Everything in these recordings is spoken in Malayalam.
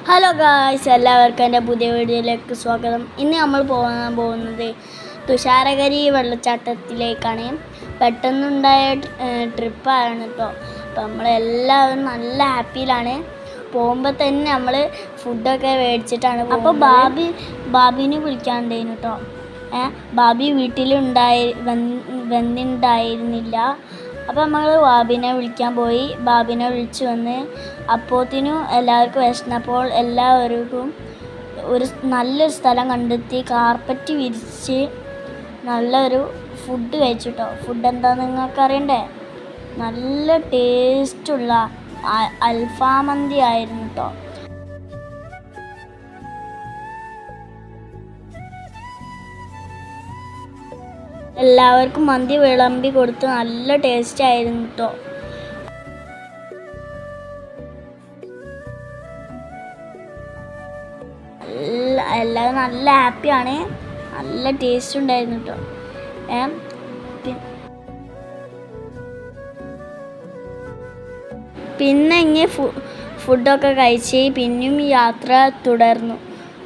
ഹലോ ഗായ്സ്, എല്ലാവർക്കും എൻ്റെ പുതിയ വീഡിയോയിലേക്ക് സ്വാഗതം. ഇന്ന് നമ്മൾ പോകാൻ പോകുന്നത് തുഷാരഗിരി വെള്ളച്ചാട്ടത്തിലേക്കാണ്. പെട്ടെന്നുണ്ടായ ട്രിപ്പാണ് കേട്ടോ. അപ്പോൾ നമ്മളെല്ലാവരും നല്ല ഹാപ്പിയിലാണ്. പോകുമ്പോൾ തന്നെ നമ്മൾ ഫുഡൊക്കെ മേടിച്ചിട്ടാണ്. അപ്പോൾ ബാബിനെ വിളിക്കാണ്ടായിരുന്നു കേട്ടോ. ബാബി വന്നിട്ടുണ്ടായിരുന്നില്ല. അപ്പോൾ നമ്മൾ ബാബിനെ വിളിക്കാൻ പോയി. ബാബിനെ വിളിച്ചു വന്ന് അപ്പോത്തിനും എല്ലാവർക്കും വിശന്നപ്പോൾ എല്ലാവർക്കും നല്ലൊരു സ്ഥലം കണ്ടെത്തി കാർപ്പറ്റ് വിരിച്ച് നല്ലൊരു ഫുഡ് കഴിച്ചു കേട്ടോ. ഫുഡ് എന്താണെന്ന് നിങ്ങൾക്ക് അറിയണ്ടേ? നല്ല ടേസ്റ്റുള്ള അൽഫാം മന്തി ആയിരുന്നു കേട്ടോ. എല്ലാവർക്കും മന്തി വിളമ്പി കൊടുത്ത് നല്ല ടേസ്റ്റ് ആയിരുന്നു കേട്ടോ. എല്ലാവരും നല്ല ഹാപ്പിയാണ്. നല്ല ടേസ്റ്റ് ഉണ്ടായിരുന്നു കേട്ടോ. പിന്നെ ഇങ്ങനെ ഫുഡൊക്കെ കഴിച്ച് പിന്നെയും യാത്ര തുടർന്നു.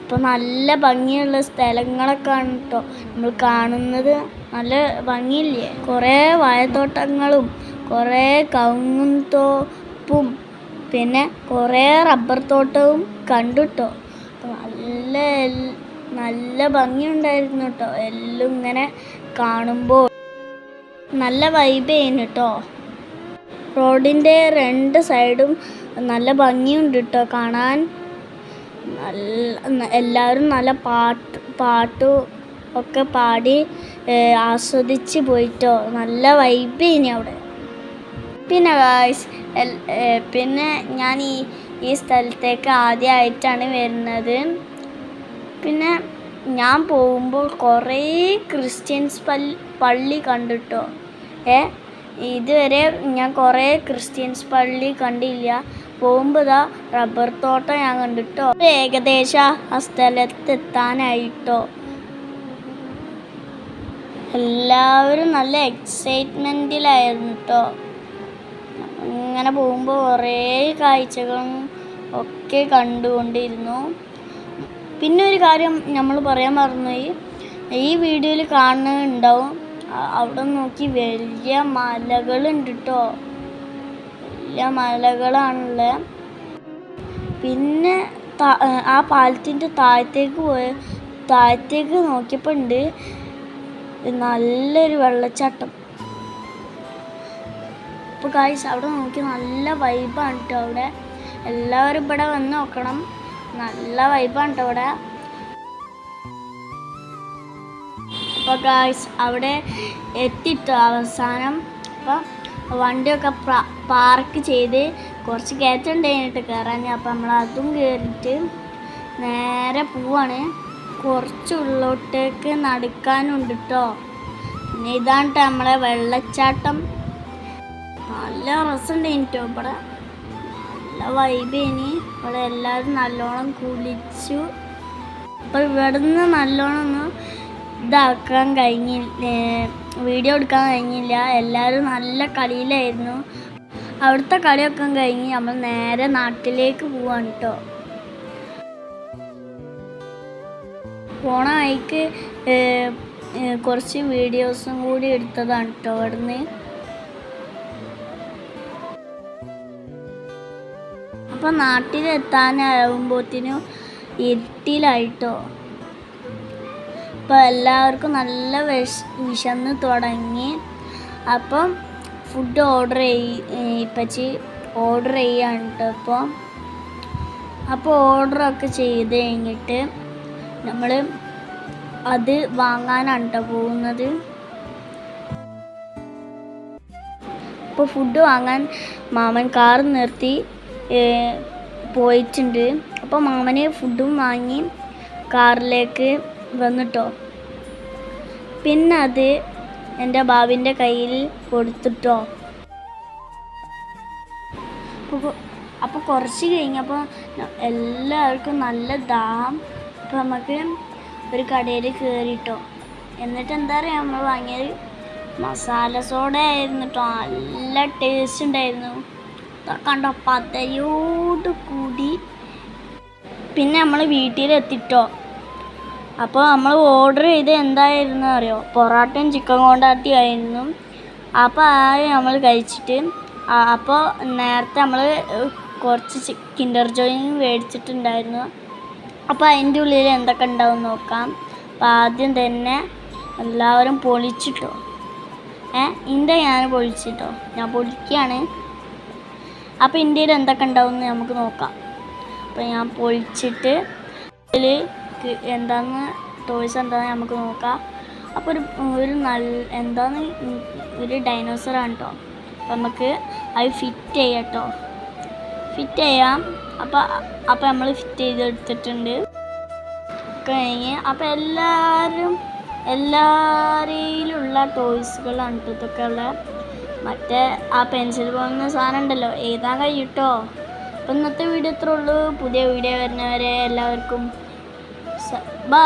അപ്പോൾ നല്ല ഭംഗിയുള്ള സ്ഥലങ്ങളൊക്കെ ആണ് കേട്ടോ നമ്മൾ കാണുന്നത്. നല്ല ഭംഗിയില്ലേ? കുറേ വാഴത്തോട്ടങ്ങളും കുറേ കവുങ്ങും തോപ്പും പിന്നെ കുറേ റബ്ബർ തോട്ടവും കണ്ടു കേട്ടോ. അപ്പോൾ നല്ല ഭംഗിയുണ്ടായിരുന്നു കേട്ടോ. എല്ലാം ഇങ്ങനെ കാണുമ്പോൾ നല്ല വൈബ് ചെയ്യുന്നു കേട്ടോ. റോഡിൻ്റെ രണ്ട് സൈഡും നല്ല ഭംഗിയുണ്ട് കേട്ടോ കാണാൻ. എല്ലാവരും നല്ല പാട്ടും ഒക്കെ പാടി ആസ്വദിച്ച് പോയിട്ടോ. നല്ല വൈബ് ഇനി അവിടെ. പിന്നെ ഗായ്സ്, പിന്നെ ഞാൻ ഈ സ്ഥലത്തേക്ക് ആദ്യമായിട്ടാണ് വരുന്നത്. പിന്നെ ഞാൻ പോകുമ്പോൾ കുറേ ക്രിസ്ത്യൻസ് പള്ളി കണ്ടിട്ടോ. ഇതുവരെ ഞാൻ കുറേ ക്രിസ്ത്യൻസ് പള്ളി കണ്ടില്ല. പോകുമ്പോൾ ഇതാ റബ്ബർ തോട്ടം ഞാൻ കണ്ടിട്ടോ. ഏകദേശം ആ സ്ഥലത്തെത്താനായിട്ടോ. എല്ലാവരും നല്ല എക്സൈറ്റ്മെൻറ്റിലായിരുന്നു കേട്ടോ. ഇങ്ങനെ പോകുമ്പോൾ കുറേ കാഴ്ചകളും ഒക്കെ കണ്ടുകൊണ്ടിരുന്നു. പിന്നെ ഒരു കാര്യം നമ്മൾ പറയാൻ മറന്നുപോയി. ഈ വീഡിയോയിൽ കാണുന്നുണ്ടാവും, അവിടെ നോക്കി വലിയ മലകളുണ്ട് കേട്ടോ. വലിയ മലകളാണുള്ളത്. പിന്നെ ആ പാലത്തിൻ്റെ താഴത്തേക്ക് നോക്കിയപ്പോൾ ഉണ്ട് നല്ലൊരു വെള്ളച്ചാട്ടം. അപ്പോൾ ഗായ്സ്, അവിടെ നോക്കി നല്ല വൈബാണ് കേട്ടോ. അവിടെ എല്ലാവരും ഇവിടെ വന്ന് നോക്കണം. നല്ല വൈബാണ് കേട്ടോ അവിടെ. അപ്പോൾ ഗായ്സ്, അവിടെ എത്തിട്ടോ അവസാനം. അപ്പോൾ വണ്ടിയൊക്കെ പാർക്ക് ചെയ്ത് കുറച്ച് കയറ്റുണ്ടായിട്ട് കയറാൻ. അപ്പോൾ നമ്മൾ അതും കയറിയിട്ട് നേരെ പോവാണ്. കുറച്ച് ഉള്ളോട്ടേക്ക് നടക്കാനുണ്ട് കേട്ടോ. പിന്നെ ഇതാണ് കേട്ടോ നമ്മളെ വെള്ളച്ചാട്ടം. നല്ല രസമുണ്ടായിന് കേട്ടോ ഇവിടെ. നല്ല വൈബേനി. ഇവിടെ എല്ലാവരും നല്ലോണം കുളിച്ചു. അപ്പോൾ ഇവിടെ നിന്ന് നല്ലോണം ഒന്ന് ഇതാക്കാൻ കഴിഞ്ഞില്ല, വീഡിയോ എടുക്കാൻ കഴിഞ്ഞില്ല. എല്ലാവരും നല്ല കളിയിലായിരുന്നു. അവിടുത്തെ കളിയൊക്കെ കഴിഞ്ഞ് നമ്മൾ നേരെ നാട്ടിലേക്ക് പോവാണ് കേട്ടോ. പോണ വഴിക്ക് കുറച്ച് വീഡിയോസും കൂടി എടുത്തതാണ് കേട്ടോ അവിടുന്ന്. അപ്പോൾ നാട്ടിലെത്താനാകുമ്പോഴത്തേനും ഇരുട്ടിലായിട്ടോ. അപ്പോൾ എല്ലാവർക്കും നല്ല വിശന്ന് തുടങ്ങി. അപ്പം ഫുഡ് ഓർഡർ ചെയ്യാണ് കേട്ടോ. അപ്പോൾ ഓർഡറൊക്കെ ചെയ്ത് കഴിഞ്ഞിട്ട് നമ്മൾ അത് വാങ്ങാനാണ് കേട്ടോ പോകുന്നത്. അപ്പോൾ ഫുഡ് വാങ്ങാൻ മാമൻ കാർ നിർത്തി പോയിട്ടുണ്ട്. അപ്പോൾ മാമന് ഫുഡും വാങ്ങി കാറിലേക്ക് വന്നിട്ടോ. പിന്നെ അത് എൻ്റെ ബാബിൻ്റെ കയ്യിൽ കൊടുത്തിട്ടോ. അപ്പോൾ കുറച്ച് കഴിഞ്ഞപ്പോൾ എല്ലാവർക്കും നല്ല ദാഹം. അപ്പോൾ നമുക്ക് ഒരു കടയിൽ കയറിട്ടോ. എന്നിട്ട് എന്താ പറയുക, നമ്മൾ വാങ്ങിയത് മസാല സോഡ ആയിരുന്നു കേട്ടോ. നല്ല ടേസ്റ്റ് ഉണ്ടായിരുന്നു. കണ്ടോ, പതയോട് കൂടി പിന്നെ നമ്മൾ വീട്ടിലെത്തിട്ടോ. അപ്പോൾ നമ്മൾ ഓർഡർ ചെയ്ത് എന്തായിരുന്നു അറിയോ, പൊറോട്ടയും ചിക്കൻ കൊണ്ടാട്ടി ആയിരുന്നു. അപ്പോൾ നമ്മൾ കഴിച്ചിട്ട് അപ്പോൾ നേരത്തെ നമ്മൾ കുറച്ച് കിൻഡർ ജോയും മേടിച്ചിട്ടുണ്ടായിരുന്നു. അപ്പോൾ അതിൻ്റെ ഉള്ളിൽ എന്തൊക്കെ ഉണ്ടാവും നോക്കാം. അപ്പോൾ ആദ്യം തന്നെ എല്ലാവരും പൊളിച്ചിട്ടോ. ഞാൻ പൊളിച്ചിട്ടോ, ഞാൻ പൊളിക്കുകയാണ്. അപ്പോൾ ഇന്ത്യയിൽ എന്തൊക്കെ ഉണ്ടാവും എന്ന് നമുക്ക് നോക്കാം. അപ്പോൾ ഞാൻ പൊളിച്ചിട്ട് അതിൽ എന്താന്ന് ടോയ്സ് എന്താണെന്ന് നമുക്ക് നോക്കാം. അപ്പോൾ ഒരു ഒരു ഡൈനോസറാണ് കേട്ടോ. അപ്പോൾ നമുക്ക് അത് ഫിറ്റ് ചെയ്യാം കേട്ടോ, ഫിറ്റ് ചെയ്യാം. അപ്പോൾ നമ്മൾ ഫിറ്റ് ചെയ്തെടുത്തിട്ടുണ്ട് കഴിഞ്ഞ്. അപ്പോൾ എല്ലാവരിലുള്ള ടോയ്സുകളാണ് ഇതൊക്കെ ഉള്ള. മറ്റേ ആ പെൻസിൽ പോകുന്ന സാധനം ഉണ്ടല്ലോ, എഴുതാൻ കഴിയിട്ടോ. അപ്പോൾ ഇന്നത്തെ വീഡിയോ ഇത്രേ ഉള്ളൂ. പുതിയ വീഡിയോ വരുന്നവരെ എല്ലാവർക്കും ബൈ.